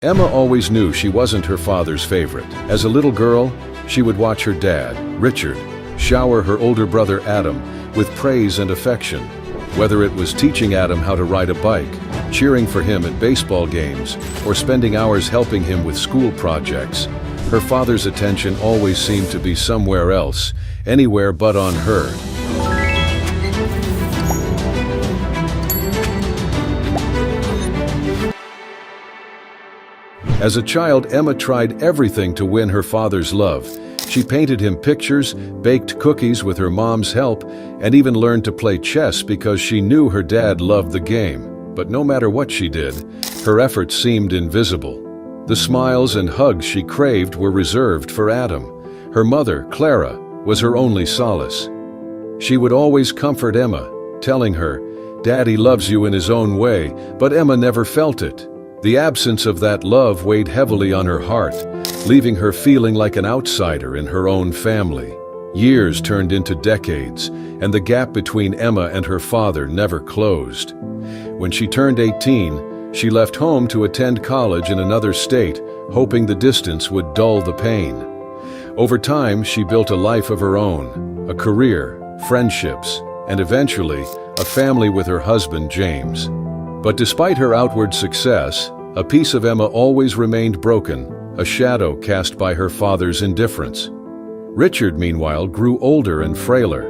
Emma always knew she wasn't her father's favorite. As a little girl, she would watch her dad, Richard, shower her older brother Adam with praise and affection. Whether it was teaching Adam how to ride a bike, cheering for him at baseball games, or spending hours helping him with school projects, her father's attention always seemed to be somewhere else, anywhere but on her. As a child, Emma tried everything to win her father's love. She painted him pictures, baked cookies with her mom's help, and even learned to play chess because she knew her dad loved the game. But no matter what she did, her efforts seemed invisible. The smiles and hugs she craved were reserved for Adam. Her mother, Clara, was her only solace. She would always comfort Emma, telling her, "Daddy loves you in his own way," but Emma never felt it. The absence of that love weighed heavily on her heart, leaving her feeling like an outsider in her own family. Years turned into decades, and the gap between Emma and her father never closed. When she turned 18, she left home to attend college in another state, hoping the distance would dull the pain. Over time, she built a life of her own, a career, friendships, and eventually, a family with her husband, James. But despite her outward success, a piece of Emma always remained broken, a shadow cast by her father's indifference. Richard, meanwhile, grew older and frailer.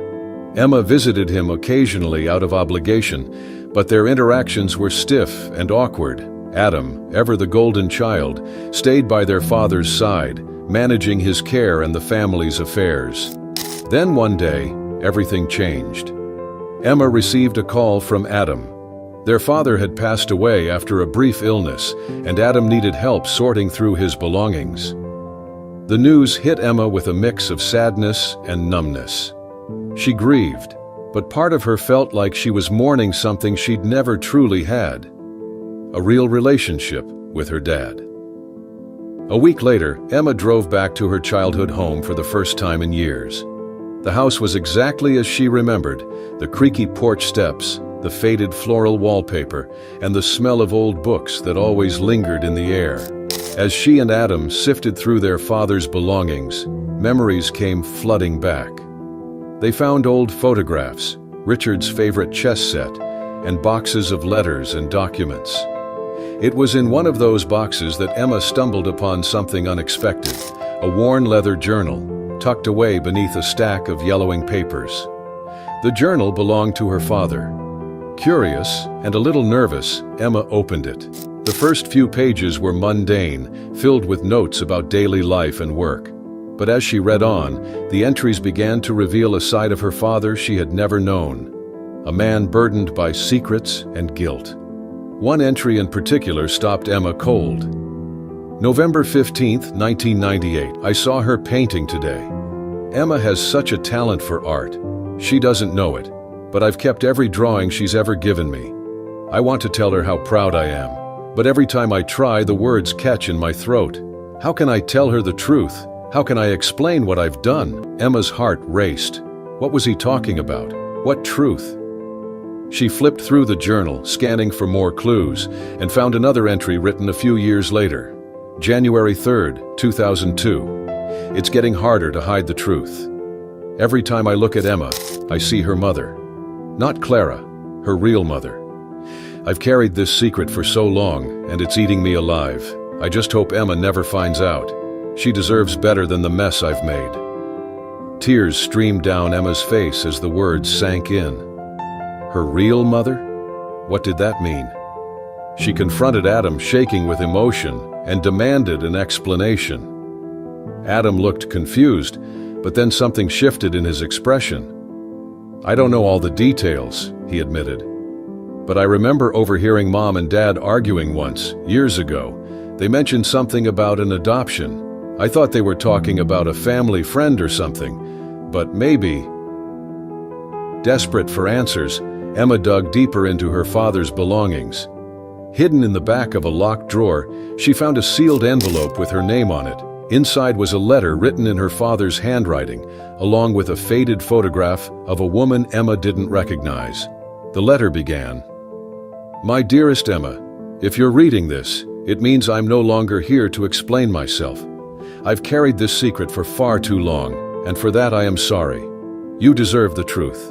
Emma visited him occasionally out of obligation, but their interactions were stiff and awkward. Adam, ever the golden child, stayed by their father's side, managing his care and the family's affairs. Then one day, everything changed. Emma received a call from Adam. Their father had passed away after a brief illness, and Adam needed help sorting through his belongings. The news hit Emma with a mix of sadness and numbness. She grieved, but part of her felt like she was mourning something she'd never truly had: a real relationship with her dad. A week later, Emma drove back to her childhood home for the first time in years. The house was exactly as she remembered: the creaky porch steps, the faded floral wallpaper, and the smell of old books that always lingered in the air. As she and Adam sifted through their father's belongings, memories came flooding back. They found old photographs, Richard's favorite chess set, and boxes of letters and documents. It was in one of those boxes that Emma stumbled upon something unexpected: a worn leather journal, tucked away beneath a stack of yellowing papers. The journal belonged to her father. Curious and a little nervous, Emma opened it. The first few pages were mundane, filled with notes about daily life and work. But as she read on, the entries began to reveal a side of her father she had never known. A man burdened by secrets and guilt. One entry in particular stopped Emma cold. November 15th, 1998. I saw her painting today. Emma has such a talent for art. She doesn't know it, but I've kept every drawing she's ever given me. I want to tell her how proud I am, but every time I try, the words catch in my throat. How can I tell her the truth? How can I explain what I've done? Emma's heart raced. What was he talking about? What truth? She flipped through the journal, scanning for more clues, and found another entry written a few years later. January 3rd, 2002. It's getting harder to hide the truth. Every time I look at Emma, I see her mother. Not Clara, her real mother. I've carried this secret for so long, and it's eating me alive. I just hope Emma never finds out. She deserves better than the mess I've made. Tears streamed down Emma's face as the words sank in. Her real mother? What did that mean? She confronted Adam, shaking with emotion, and demanded an explanation. Adam looked confused, but then something shifted in his expression. I don't know all the details, he admitted. But I remember overhearing Mom and Dad arguing once, years ago. They mentioned something about an adoption. I thought they were talking about a family friend or something, but maybe. Desperate for answers, Emma dug deeper into her father's belongings. Hidden in the back of a locked drawer, she found a sealed envelope with her name on it. Inside was a letter written in her father's handwriting, along with a faded photograph of a woman Emma didn't recognize. The letter began, "My dearest Emma, if you're reading this, It means I'm no longer here to explain myself. I've carried this secret for far too long, and for that I am sorry. You deserve the truth.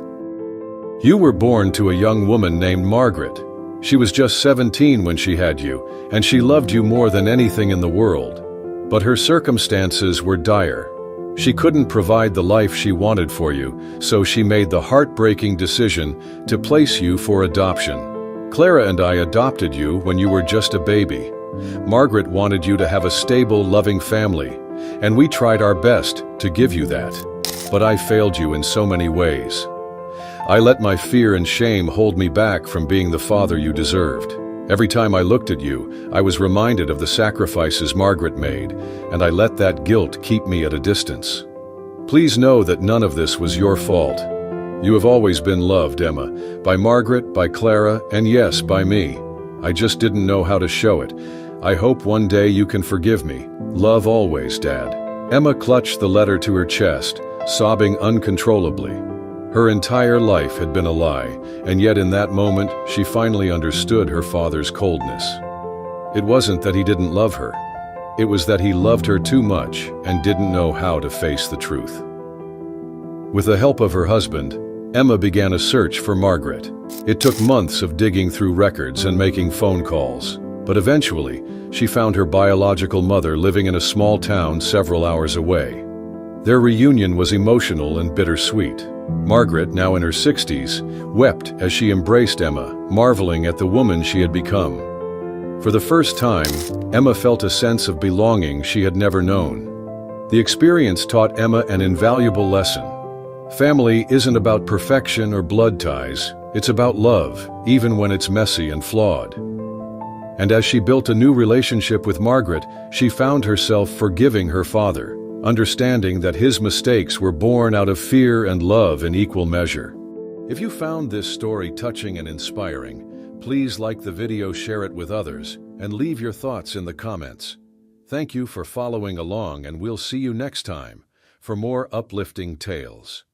You were born to a young woman named Margaret. She was just 17 when she had you, and she loved you more than anything in the world. But her circumstances were dire. She couldn't provide the life she wanted for you, so she made the heartbreaking decision to place you for adoption. Clara and I adopted you when you were just a baby. Margaret wanted you to have a stable, loving family, and we tried our best to give you that. But I failed you in so many ways. I let my fear and shame hold me back from being the father you deserved. Every time I looked at you, I was reminded of the sacrifices Margaret made, and I let that guilt keep me at a distance. Please know that none of this was your fault. You have always been loved, Emma, by Margaret, by Clara, and yes, by me. I just didn't know how to show it. I hope one day you can forgive me. Love always, Dad. Emma clutched the letter to her chest, sobbing uncontrollably. Her entire life had been a lie, and yet in that moment, she finally understood her father's coldness. It wasn't that he didn't love her. It was that he loved her too much and didn't know how to face the truth. With the help of her husband, Emma began a search for Margaret. It took months of digging through records and making phone calls, but eventually, she found her biological mother living in a small town several hours away. Their reunion was emotional and bittersweet. Margaret, now in her 60s, wept as she embraced Emma, marveling at the woman she had become. For the first time, Emma felt a sense of belonging she had never known. The experience taught Emma an invaluable lesson. Family isn't about perfection or blood ties, it's about love, even when it's messy and flawed. And as she built a new relationship with Margaret, she found herself forgiving her father, understanding that his mistakes were born out of fear and love in equal measure. If you found this story touching and inspiring, please like the video, share it with others, and leave your thoughts in the comments. Thank you for following along, and we'll see you next time for more uplifting tales.